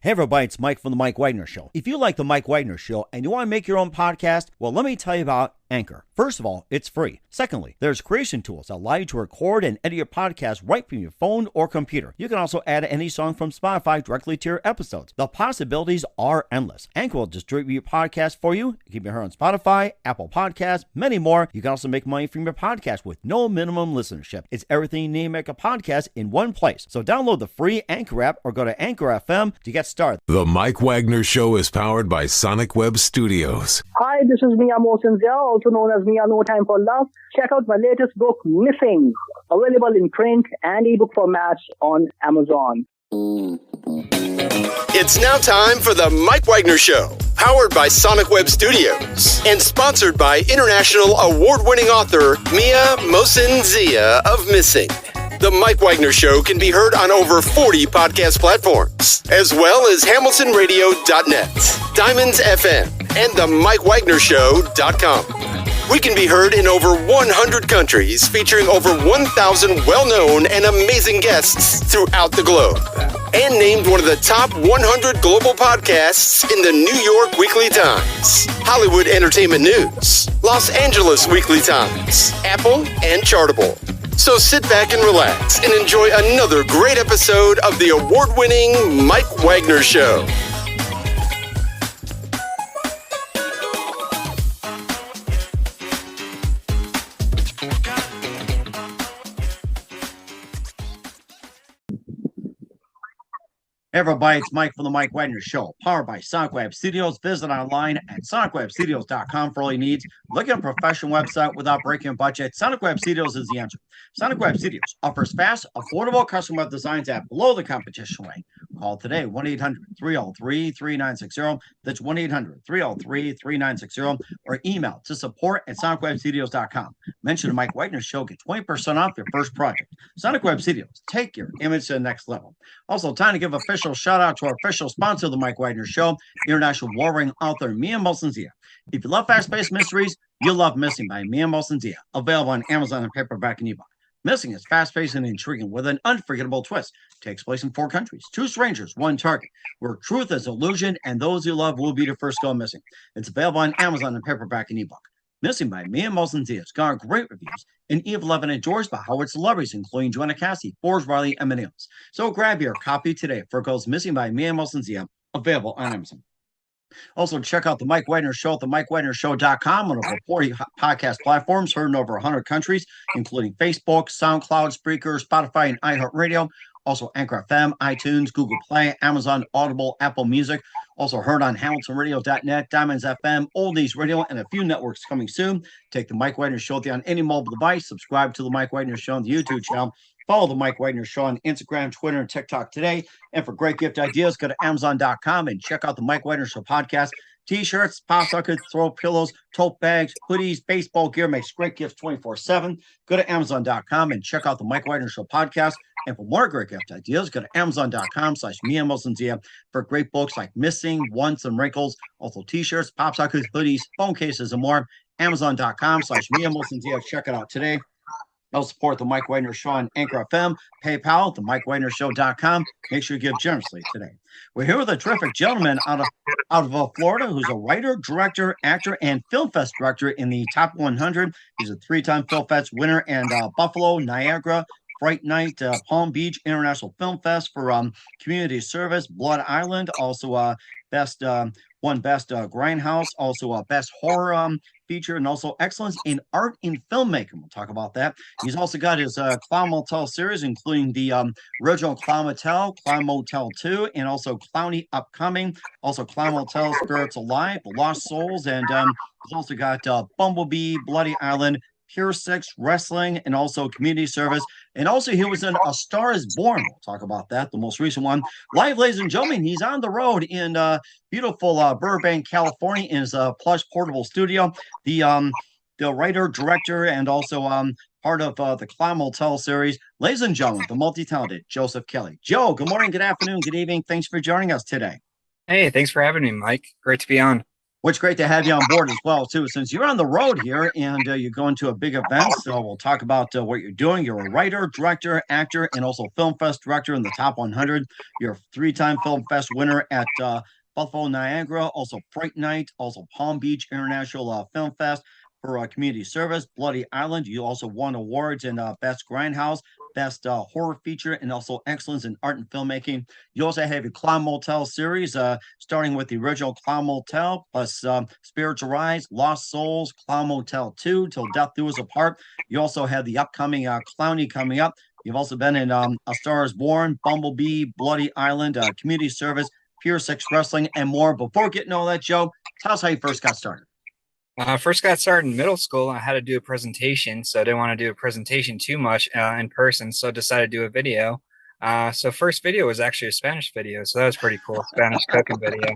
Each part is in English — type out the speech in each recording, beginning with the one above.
Hey everybody, it's Mike from The Mike Wagner Show. If you like The Mike Wagner Show and you want to make your own podcast, well, let me tell you about Anchor. First of all, it's free. Secondly, there's creation tools that allow you to record and edit your podcast right from your phone or computer. You can also add any song from Spotify directly to your episodes. The possibilities are endless. Anchor will distribute your podcast for you. You can be heard on Spotify, Apple Podcasts, many more. You can also make money from your podcast with no minimum listenership. It's everything you need to make a podcast in one place. So download the free Anchor app or go to Anchor FM to get started. The Mike Wagner Show is powered by Sonic Web Studios. Hi, this is Mia Mosinzia, also known as Mia No Time for Love. Check out my latest book, Missing, available in print and ebook formats on Amazon. It's now time for the Mike Wagner Show, powered by Sonic Web Studios and sponsored by international award-winning author Mia Mosinzia of Missing. The Mike Wagner Show can be heard on over 40 podcast platforms, as well as HamiltonRadio.net, Diamonds FM, and the MikeWagnerShow.com. We can be heard in over 100 countries, featuring over 1,000 well-known and amazing guests throughout the globe. And named one of the top 100 global podcasts in the New York Weekly Times, Hollywood Entertainment News, Los Angeles Weekly Times, Apple, and Chartable. So sit back and relax and enjoy another great episode of the award-winning Mike Wagner Show. Hey everybody, it's Mike from The Mike Wagner Show, powered by Sonic Web Studios. Visit online at sonicwebstudios.com for all your needs. Look at a professional website without breaking a budget. Sonic Web Studios is the answer. Sonic Web Studios offers fast, affordable custom web designs at below the competition rate. Call today, 1-800-303-3960. That's 1-800-303-3960. Or email to support@sonicwebstudios.com. Mention the Mike Wagner Show, get 20% off your first project. Sonic Web Studios, take your image to the next level. Also, time to give official shout out to our official sponsor of the Mike Wagner Show, international warring author Mia Mosinzia. If you love fast-paced mysteries, you'll love Missing by Mia Mosinzia, available on Amazon and paperback and ebook. Missing is fast-paced and intriguing with an unforgettable twist. Takes place in 4 countries, 2 strangers, 1 target, where truth is illusion and those you love will be the first go missing. It's available on Amazon and paperback and ebook. Missing by Mia Mosinzia has garnered great reviews, and Eve Levin enjoys by Howard celebrities, including Joanna Cassie, Forbes, Riley, and Millennials. So grab your copy today for Goes Missing by Mia Mosinzia, available on Amazon. Also, check out the Mike Wagner Show at themikewagnershow.com on over 40 podcast platforms, heard in over 100 countries, including Facebook, SoundCloud, Spreaker, Spotify, and iHeartRadio. Also, Anchor FM, iTunes, Google Play, Amazon, Audible, Apple Music. Also heard on HamiltonRadio.net, Diamonds FM, Oldies Radio, and a few networks coming soon. Take the Mike Wagner Show on any mobile device. Subscribe to the Mike Wagner Show on the YouTube channel. Follow the Mike Wagner Show on Instagram, Twitter, and TikTok today. And for great gift ideas, go to Amazon.com and check out the Mike Wagner Show podcast. T-shirts, pop sockets, throw pillows, tote bags, hoodies, baseball gear makes great gifts 24/7. Go to Amazon.com and check out the Mike Wagner Show podcast. And for more great gift ideas, go to Amazon.com/Mia Mosinzia for great books like Missing, Once, and Wrinkles. Also T-shirts, pop sockets, hoodies, phone cases, and more. Amazon.com/Mia Mosinzia. Check it out today. Help support the Mike Wagner Show on Anchor FM, PayPal, themikewagnershow.com. Make sure you give generously today. We're here with a terrific gentleman out of Florida who's a writer, director, actor, and film fest director in the top 100. He's a 3-time Film Fest winner and Buffalo, Niagara, Fright Night, Palm Beach International Film Fest for community service, Blood Island, also best Grindhouse, also best horror feature, and also excellence in art in filmmaking. We'll talk about that. He's also got his Clown Motel series, including the original Clown Motel, Clown Motel 2, and also Clowny Upcoming. Also Clown Motel, Spirits Alive, Lost Souls, and he's also got Bumblebee, Bloody Island, Pure 6, Wrestling, and also Community Service. And also he was in A Star is Born. We'll talk about that, the most recent one. Live, ladies and gentlemen, he's on the road in beautiful Burbank, California, in his plush portable studio. The writer, director, and also part of the Clown Motel series. Ladies and gentlemen, the multi-talented Joseph Kelly. Joe, good morning, good afternoon, good evening. Thanks for joining us today. Hey, thanks for having me, Mike. Great to be on. Well, it's great to have you on board as well, too, since you're on the road here and you're going to a big event. So we'll talk about what you're doing. You're a writer, director, actor, and also Film Fest director in the top 100. You're a three-time Film Fest winner at Buffalo Niagara, also Fright Night, also Palm Beach International Film Fest for community service. Bloody Island, you also won awards in Best Grindhouse, Best Horror Feature, and also Excellence in Art and Filmmaking. You also have your Clown Motel series, starting with the original Clown Motel, plus Spiritual Rise, Lost Souls, Clown Motel 2, Till Death Do Us Apart. You also have the upcoming Clowny coming up. You've also been in A Star is Born, Bumblebee, Bloody Island, Community Service, Pure Six Wrestling, and more. Before getting all that, Joe, tell us how you first got started. First got started in middle school. I had to do a presentation, so I didn't want to do a presentation too much in person, so I decided to do a video. So first video was actually a Spanish video, so that was pretty cool. Spanish cooking video.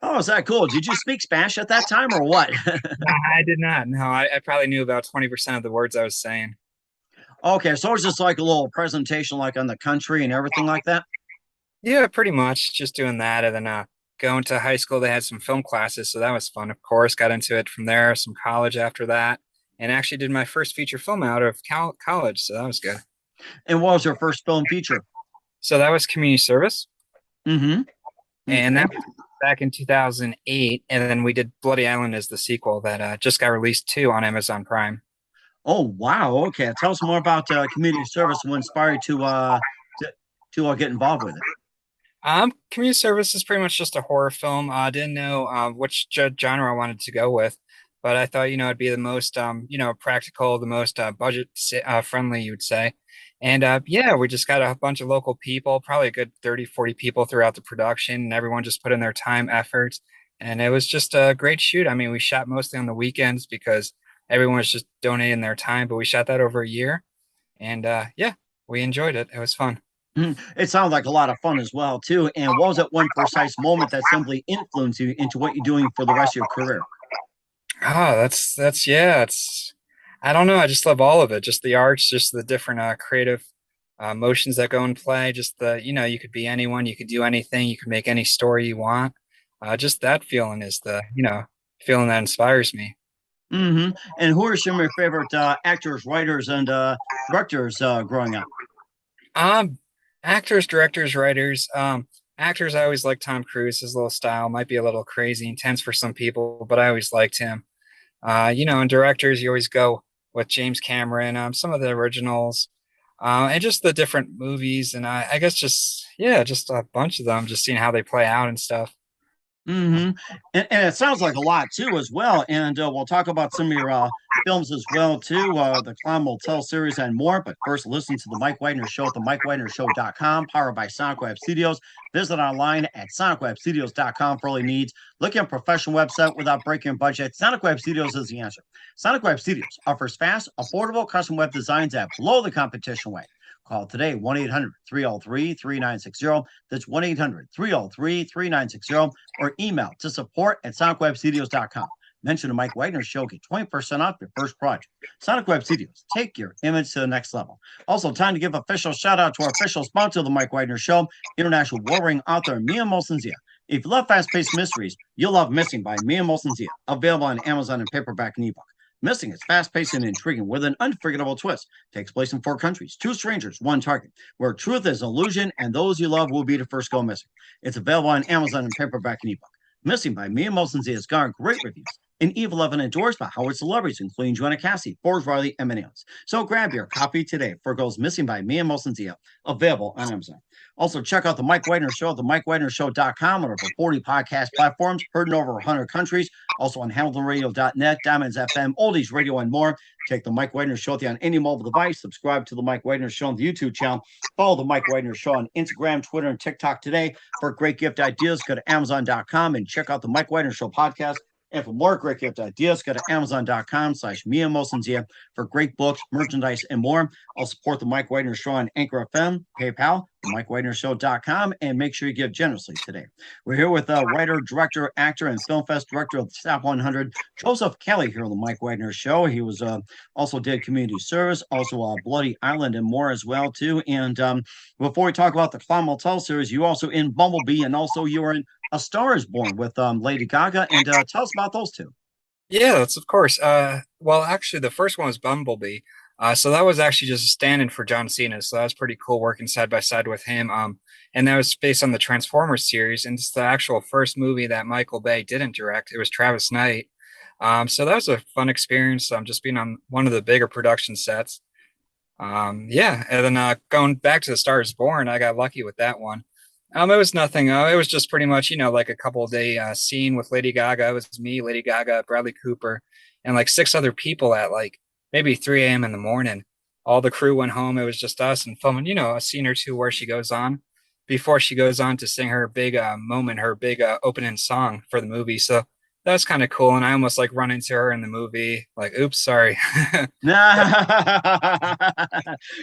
Oh, is that cool? Did you speak Spanish at that time or what? I did not. No, I probably knew about 20% of the words I was saying. Okay, so it's just like a little presentation like on the country and everything like that? Yeah, pretty much just doing that. And then going to high school, they had some film classes, so that was fun, of course. Got into it from there, some college after that, and actually did my first feature film out of college, so that was good. And what was your first film feature? So that was Community Service. Mm-hmm. And that was back in 2008, and then we did Bloody Island as the sequel that just got released too on Amazon Prime. Oh, wow. Okay. Tell us more about community service and what inspired you to get involved with it. Community Service is pretty much just a horror film. I didn't know which genre I wanted to go with, but I thought, it'd be the most, practical, the most budget friendly, you would say. And yeah, we just got a bunch of local people, probably a good 30, 40 people throughout the production, and everyone just put in their time, efforts. And it was just a great shoot. I mean, we shot mostly on the weekends because everyone was just donating their time, but we shot that over a year. And yeah, we enjoyed it. It was fun. It sounds like a lot of fun as well, too. And what was that one precise moment that simply influenced you into what you're doing for the rest of your career? Oh, it's I don't know. I just love all of it. Just the arts, just the different creative motions that go in play. Just you could be anyone, you could do anything, you could make any story you want. Just that feeling is the feeling that inspires me. Mm-hmm. And who are some of your favorite actors, writers, and directors growing up? Actors, directors, writers. Actors, I always liked Tom Cruise. His little style might be a little crazy, intense for some people, but I always liked him. And directors, you always go with James Cameron, some of the originals, and just the different movies. And I guess just a bunch of them, just seeing how they play out and stuff. Mm-hmm. And it sounds like a lot too, as well. And we'll talk about some of your films as well too, the Clown Motel series and more. But first, listen to the Mike Widener Show at the MikeWidenerShow.com, powered by Sonic Web Studios. Visit online at SonicWebStudios.com for all your needs. Looking at a professional website without breaking your budget? Sonic Web Studios is the answer. Sonic Web Studios offers fast, affordable custom web designs that blow the competition away. Call today, 1-800-303-3960. That's 1-800-303-3960. Or email to support@sonicwebstudios.com. Mention the Mike Widener Show. Get 20% off your first project. Sonic Web Studios. Take your image to the next level. Also, time to give official shout out to our official sponsor of the Mike Widener Show, international warring author Mia Molson-Zia. If you love fast-paced mysteries, you'll love Missing by Mia Molson-Zia. Available on Amazon in paperback and ebook. Missing is fast-paced and intriguing with an unforgettable twist. Takes place in 4 countries, 2 strangers, 1 target, where truth is illusion and those you love will be the first go missing. It's available on Amazon in paperback and ebook. Missing by Mia Molson-Zia has garnered great reviews. An Evil Evan endorsed by Howard celebrities, including Joanna Cassie, Forbes Riley, and many others. So grab your copy today for Goes Missing by Mia Molson-Zia, available on Amazon. Also, check out the Mike Widener Show at the MikeWidenerShow.com on over 40 podcast platforms, heard in over 100 countries. Also on HamiltonRadio.net, Diamonds FM, Oldies Radio, and more. Take the Mike Widener Show on any mobile device. Subscribe to the Mike Widener Show on the YouTube channel. Follow the Mike Widener Show on Instagram, Twitter, and TikTok today. For great gift ideas, go to Amazon.com and check out the Mike Widener Show podcast. And for more great gift ideas, go to Amazon.com/Mia Molson-Zia for great books, merchandise, and more. I'll support the Mike Widener Show on Anchor FM, PayPal, MikeWhitenerShow.com, and make sure you give generously today. We're here with writer, director, actor, and film fest director of the Stop 100, Joseph Kelly, here on the Mike Wagner Show. He was also did community service, also Bloody Island, and more as well too. And before we talk about the Clown Motel series, you also in Bumblebee, and also you were in A Star Is Born with Lady Gaga. And tell us about those two. Yeah, that's of course. Well, actually, the first one was Bumblebee. So that was actually just a stand-in for John Cena. So that was pretty cool working side by side with him. And that was based on the Transformers series, and it's the actual first movie that Michael Bay didn't direct. It was Travis Knight. So that was a fun experience. Just being on one of the bigger production sets. Yeah, and then going back to The Star Is Born, I got lucky with that one. It was nothing. It was just pretty much, like a couple of day scene with Lady Gaga. It was me, Lady Gaga, Bradley Cooper, and like six other people at like maybe 3 a.m. in the morning. All the crew went home. It was just us and filming, a scene or two where she goes on before she goes on to sing her big moment, her big opening song for the movie. So that was kind of cool. And I almost like run into her in the movie, like, oops, sorry.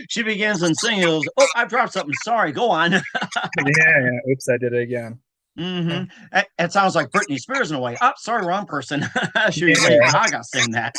She begins and sings. Oh, I dropped something. Sorry, go on. Yeah, oops, I did it again. Mm-hmm. It sounds like Britney Spears in a way. Oh, sorry, wrong person. She was Lady Gaga saying that.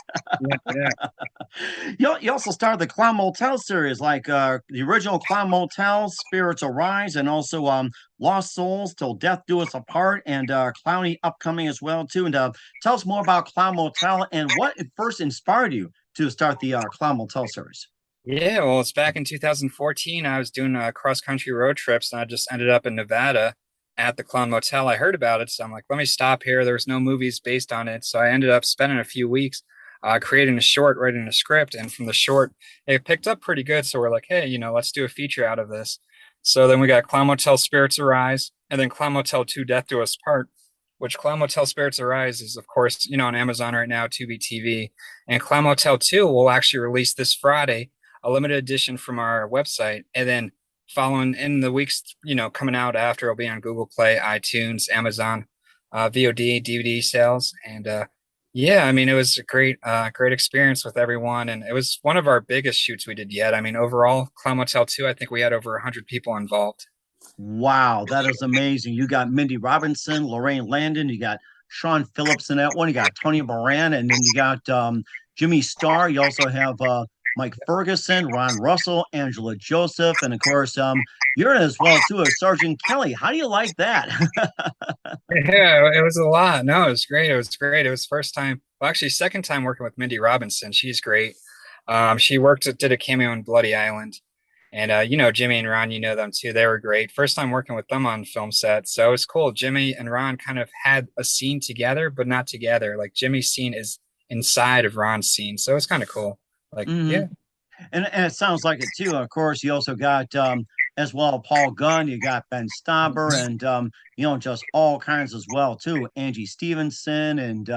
You also started the Clown Motel series, like the original Clown Motel, Spirits Arise, and also Lost Souls, Till Death Do Us Apart, and Clowny upcoming as well too. And tell us more about Clown Motel and what first inspired you to start the Clown Motel series. Yeah, well, it's back in 2014. I was doing cross-country road trips, and I just ended up in Nevada at the Clown Motel. I heard about it, so I'm like, let me stop here. There's no movies based on it, so I ended up spending a few weeks creating a short, writing a script, and from the short, it picked up pretty good. So we're like, hey, let's do a feature out of this. So then we got Clown Motel Spirits Arise, and then Clown Motel 2 Death Do Us Part, which Clown Motel Spirits Arise is, of course, on Amazon right now, Tubi TV, and Clown Motel 2 will actually release this Friday, a limited edition from our website, and then following in the weeks, coming out after, it'll be on Google Play, iTunes, Amazon, VOD, DVD sales. And yeah, I mean, it was a great experience with everyone. And it was one of our biggest shoots we did yet. I mean, overall, Clown Motel 2, I think we had over 100 people involved. Wow, that is amazing. You got Mindy Robinson, Lorraine Landon, you got Sean Phillips in that one, you got Tony Moran, and then you got Jimmy Starr. You also have Mike Ferguson, Ron Russell, Angela Joseph, and of course, you're in as well too as Sergeant Kelly. How do you like that? Yeah, it was a lot. No, it was great. It was great. It was first time, well, actually, second time working with Mindy Robinson. She's great. She did a cameo in Bloody Island, and Jimmy and Ron, them too. They were great. First time working with them on film set, so it was cool. Jimmy and Ron kind of had a scene together, but not together. Like Jimmy's scene is inside of Ron's scene, so it's kind of cool. Like, yeah. And it sounds like it too. Of course, you also got as well Paul Gunn, you got Ben Stauber, and just all kinds as well too. Angie Stevenson, and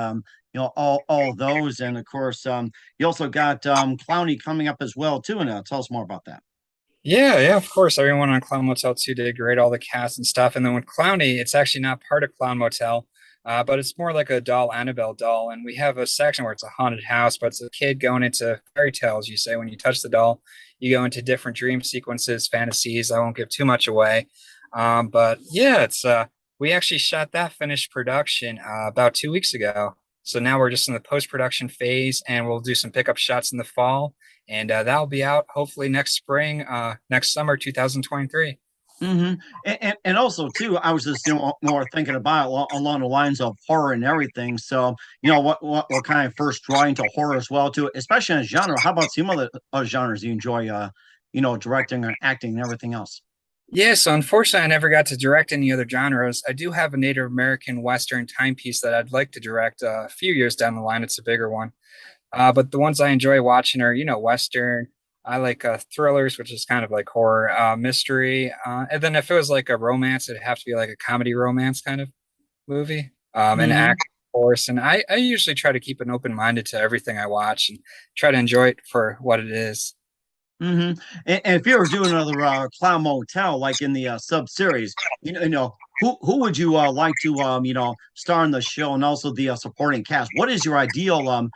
all those, and of course, you also got Clowney coming up as well too. And tell us more about that. Yeah, of course. Everyone on Clown Motel 2 did great, all the cast and stuff. And then with Clowny, it's actually not part of Clown Motel. But it's more like a doll, Annabelle doll. And we have a section where it's a haunted house, but it's a kid going into fairy tales. You say when you touch the doll, you go into different dream sequences, fantasies. I won't give too much away. But yeah, we actually shot that finished production about 2 weeks ago. So now we're just in the post-production phase, and we'll do some pickup shots in the fall. And that'll be out hopefully next summer, 2023. Mm-hmm. And also too, I was just more thinking about along the lines of horror and everything. So what kind of first draw into horror as well too, especially in a genre. How about some other genres you enjoy? Directing or acting and everything else. Yeah, so unfortunately, I never got to direct any other genres. I do have a Native American Western timepiece that I'd like to direct a few years down the line. It's a bigger one, but the ones I enjoy watching are Western. I like thrillers, which is kind of like horror, mystery. And then if it was like a romance, it'd have to be like a comedy romance kind of movie. And act, of course. And I usually try to keep an open minded to everything I watch and try to enjoy it for what it is. And if you were doing another Clown Motel, like in the sub series, who would you like to star in the show, and also the supporting cast? What is your ideal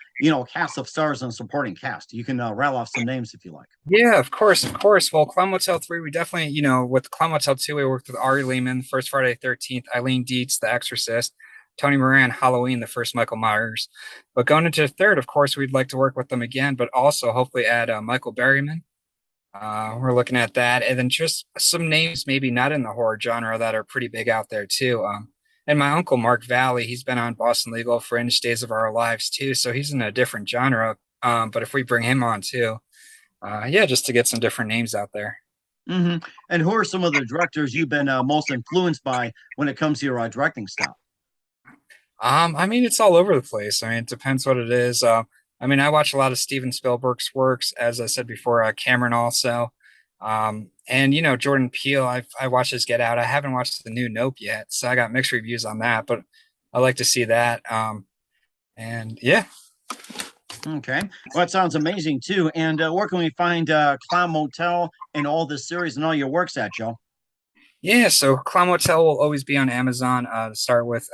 cast of stars and supporting cast? You can rattle off some names if you like. Yeah, of course, of course. Well, Clown Motel 3, we definitely, with Clown Motel 2, we worked with Ari Lehman, First Friday the 13th, Eileen Dietz, The Exorcist, Tony Moran, Halloween, the first Michael Myers. But going into the third, of course, we'd like to work with them again, but also hopefully add Michael Berryman. We're looking at that. And then just some names maybe not in the horror genre that are pretty big out there too. And my uncle, Mark Valley, he's been on Boston Legal, Fringe, Days of Our Lives too. So he's in a different genre. But if we bring him on too, just to get some different names out there. Mm-hmm. And who are some of the directors you've been most influenced by when it comes to your directing style? I mean, it's all over the place. I mean, it depends what it is. I watch a lot of Steven Spielberg's works, as I said before, Cameron also. And Jordan Peele, I watched his Get Out. I haven't watched the new Nope yet, so I got mixed reviews on that, but I like to see that. And yeah. Okay. Well, that sounds amazing too. And where can we find Clown Motel and all this series and all your works at, Joe? Yeah, so Clown Motel will always be on Amazon to start with.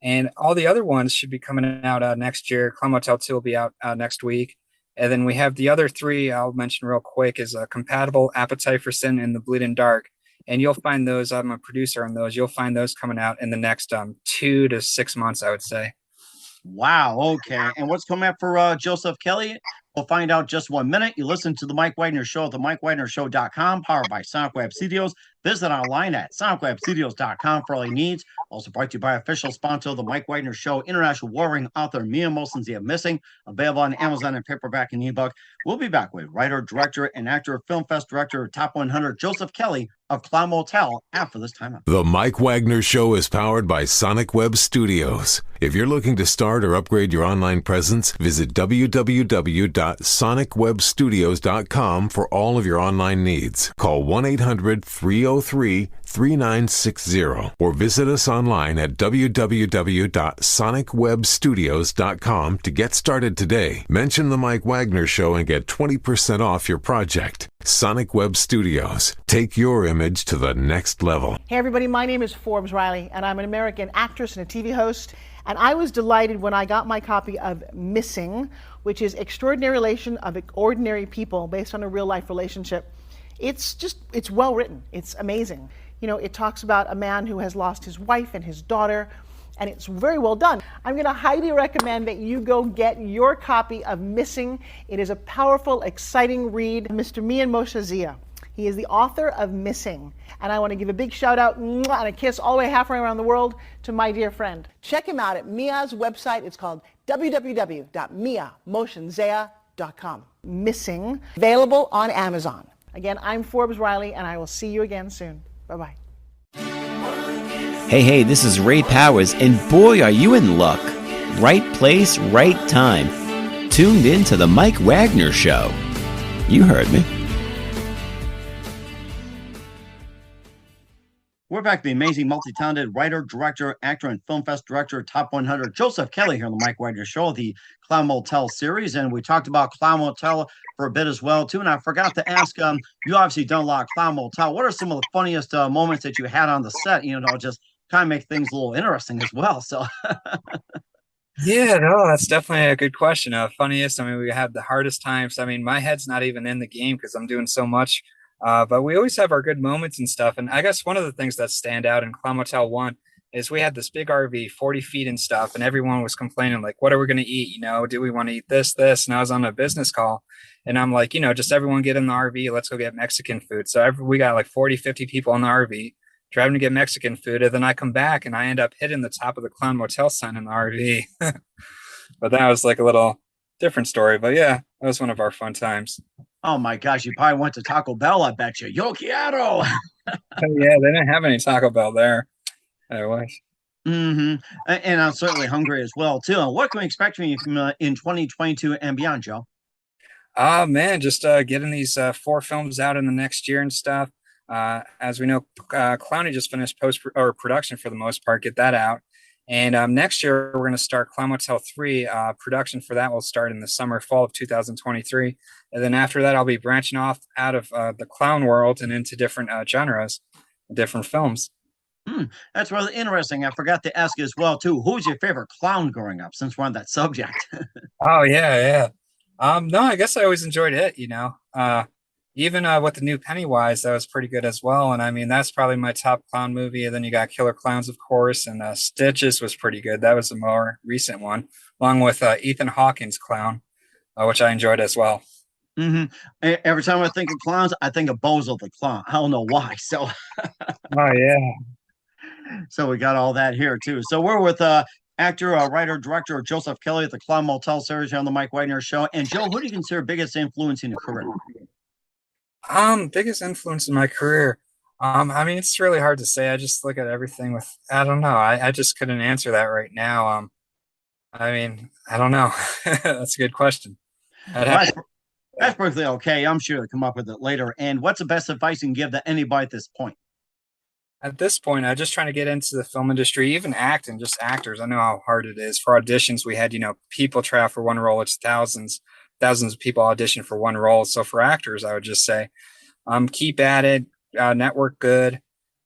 And all the other ones should be coming out next year. Clown Motel 2 will be out next week. And then we have the other three I'll mention real quick is Compatible, Appetite for Sin, and The Bleeding Dark. And you'll find those, I'm a producer on those. You'll find those coming out in the next 2 to 6 months, I would say. Wow. Okay. And what's coming up for Joseph Kelly? We'll find out just 1 minute. You listen to the Mike Wagner Show at the MikeWagnerShow.com, powered by Sonic Web Studios. Visit online at SonicWebStudios.com for all your needs. Also brought to you by official sponsor of the Mike Wagner Show, international warring author Mia Molson's The Missing, available on Amazon and paperback and ebook. We'll be back with writer, director, and actor, film fest director, Top 100, Joseph Kelly of Clown Motel after this time. The Mike Wagner Show is powered by Sonic Web Studios. If you're looking to start or upgrade your online presence, visit www.sonicwebstudios.com for all of your online needs. Call 1-800-303-3960 or visit us online at www.sonicwebstudios.com to get started today. Mention the Mike Wagner Show and get 20% off your project. Sonic Web Studios. Take your image to the next level. Hey everybody, my name is Forbes Riley and I'm an American actress and a TV host. And I was delighted when I got my copy of Missing, which is Extraordinary Relation of Ordinary People based on a real life relationship. It's well written. It's amazing. It talks about a man who has lost his wife and his daughter, and it's very well done. I'm going to highly recommend that you go get your copy of Missing. It is a powerful, exciting read. Mr. Mian Moshe Zia. He is the author of Missing. And I want to give a big shout out and a kiss all the way halfway around the world to my dear friend. Check him out at Mia's website. It's called www.miamotionzea.com. Missing, available on Amazon. Again, I'm Forbes Riley, and I will see you again soon. Bye-bye. Hey, this is Ray Powers, and boy, are you in luck. Right place, right time. Tuned in to the Mike Wagner Show. You heard me. We're back. The amazing, multi-talented writer, director, actor, and film fest director, Top 100, Joseph Kelly here on the Mike Wagner Show, the Clown Motel series. And we talked about Clown Motel for a bit as well, too. And I forgot to ask, you obviously done a lot of Clown Motel. What are some of the funniest moments that you had on the set? Just kind of make things a little interesting as well. So, yeah, no, that's definitely a good question. Funniest, we had the hardest times. My head's not even in the game because I'm doing so much. But we always have our good moments and stuff. And I guess one of the things that stand out in Clown Motel 1 is we had this big RV, 40 feet and stuff, and everyone was complaining, like, what are we going to eat? Do we want to eat this? And I was on a business call, and I'm like, just everyone get in the RV. Let's go get Mexican food. So we got like 40, 50 people in the RV driving to get Mexican food. And then I come back and I end up hitting the top of the Clown Motel sign in the RV. But that was like a little different story. But yeah, that was one of our fun times. oh my gosh, you probably went to Taco Bell, I bet you. Yo quiero! Yeah, they didn't have any Taco Bell there. I wish. Mm-hmm. And I'm certainly hungry as well, too. And what can we expect from you in 2022 and beyond, Joe? Oh, man, just getting these 4 films out in the next year and stuff. As we know, Clowny just finished production for the most part, get that out. And next year, we're going to start Clown Motel 3. Production for that will start in the fall of 2023. And then after that, I'll be branching off out of the clown world and into different genres, different films. That's really interesting. I forgot to ask you as well, too. Who's your favorite clown growing up, since we're on that subject? Oh yeah. No, I guess I always enjoyed it, even with the new Pennywise, that was pretty good as well. And I mean, that's probably my top clown movie. And then you got Killer Clowns, of course, and Stitches was pretty good. That was a more recent one, along with Ethan Hawke's clown, which I enjoyed as well. hmm Every time I think of clowns, I think of Bozo the Clown. I don't know why. So, Oh yeah. so we got all that here, too. So we're with actor, writer, director Joseph Kelly at the Clown Motel series here on the Mike Wagner Show. And Joe, who do you consider biggest influence in your career? Biggest influence in my career. I mean, it's really hard to say. I just look at everything with, I don't know. I just couldn't answer that right now. I mean, I don't know. That's a good question. That's perfectly okay. I'm sure they'll come up with it later. And what's the best advice you can give to anybody at this point? At this point, I'm just trying to get into the film industry, even acting, just actors. I know how hard it is. For auditions, we had, people try out for one role. It's thousands of people audition for one role. So for actors, I would just say, keep at it, network good,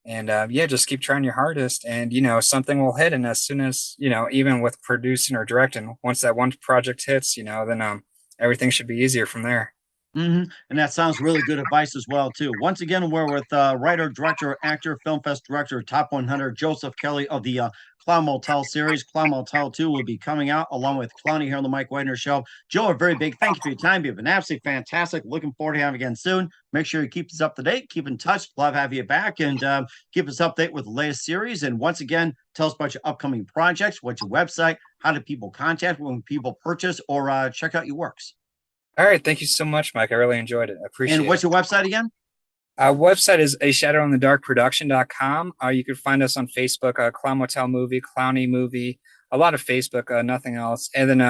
and just keep trying your hardest. And something will hit. And as soon as even with producing or directing, once that one project hits, then everything should be easier from there. And that sounds really good advice as well, too. Once again, we're with writer, director, actor, film fest director, top 100, Joseph Kelly of the Clown Motel series. Clown Motel 2 will be coming out along with Clowny here on the Mike Wagner Show. Joe, a very big thank you for your time. You've been absolutely fantastic. Looking forward to having you again soon. Make sure you keep us up to date. Keep in touch. Love having you back, and keep us updated with the latest series. And once again, tell us about your upcoming projects. What's your website? How do people contact when people purchase or check out your works? All right. Thank you so much, Mike. I really enjoyed it. I appreciate it. And what's your website again? Website is ashadowinthedarkproduction.com. You can find us on Facebook, Clown Motel Movie, Clowny Movie, a lot of Facebook, nothing else. And then,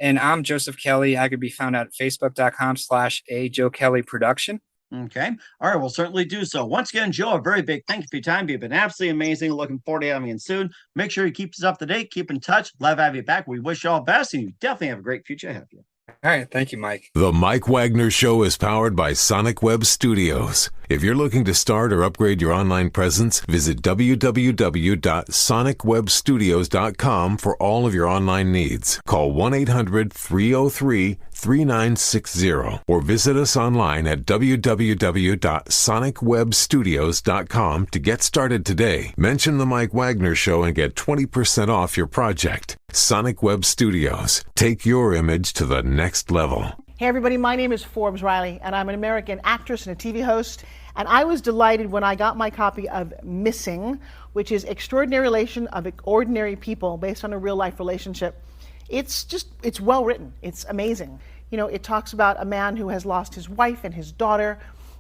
and I'm Joseph Kelly. I could be found at facebook.com/ajoekellyproduction. Okay. All right. We'll certainly do so. Once again, Joe, a very big thank you for your time. You've been absolutely amazing. Looking forward to having you soon. Make sure you keep us up to date. Keep in touch. Love having you back. We wish you all the best, and you definitely have a great future ahead of you. All right. Thank you, Mike. The Mike Wagner Show is powered by Sonic Web Studios. If you're looking to start or upgrade your online presence, visit www.sonicwebstudios.com for all of your online needs. Call 1-800-303-3960 or visit us online at www.sonicwebstudios.com to get started today. Mention the Mike Wagner Show and get 20% off your project. Sonic Web Studios. Take your image to the next level. Hey everybody, my name is Forbes Riley, and I'm an American actress and a TV host. And I was delighted when I got my copy of Missing, which is Extraordinary Relation of Ordinary People based on a real life relationship. It's well written. It's amazing. It talks about a man who has lost his wife and his daughter,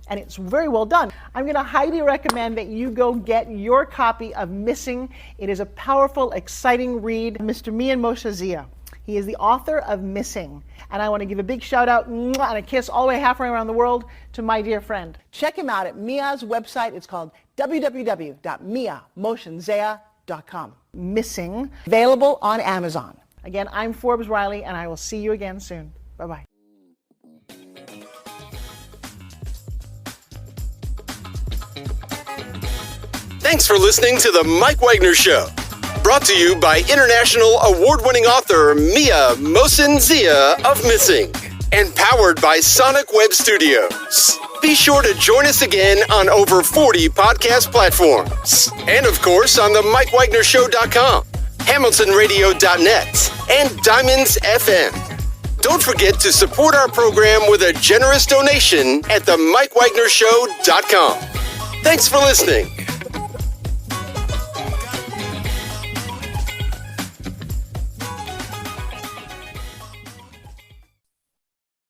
and it's very well done. I'm going to highly recommend that you go get your copy of Missing. It is a powerful, exciting read. Mr. Mian Moshe Zia. He is the author of Missing. And I want to give a big shout out and a kiss all the way halfway around the world to my dear friend. Check him out at Mia's website. It's called www.miamotionzea.com. Missing, available on Amazon. Again, I'm Forbes Riley, and I will see you again soon. Bye-bye. Thanks for listening to The Mike Wagner Show. Brought to you by international award-winning author Mia Mohsen-Zia of Missing. And powered by Sonic Web Studios. Be sure to join us again on over 40 podcast platforms. And of course on the MikeWagnerShow.com, HamiltonRadio.net, and Diamonds FM. Don't forget to support our program with a generous donation at the MikeWagnerShow.com. Thanks for listening.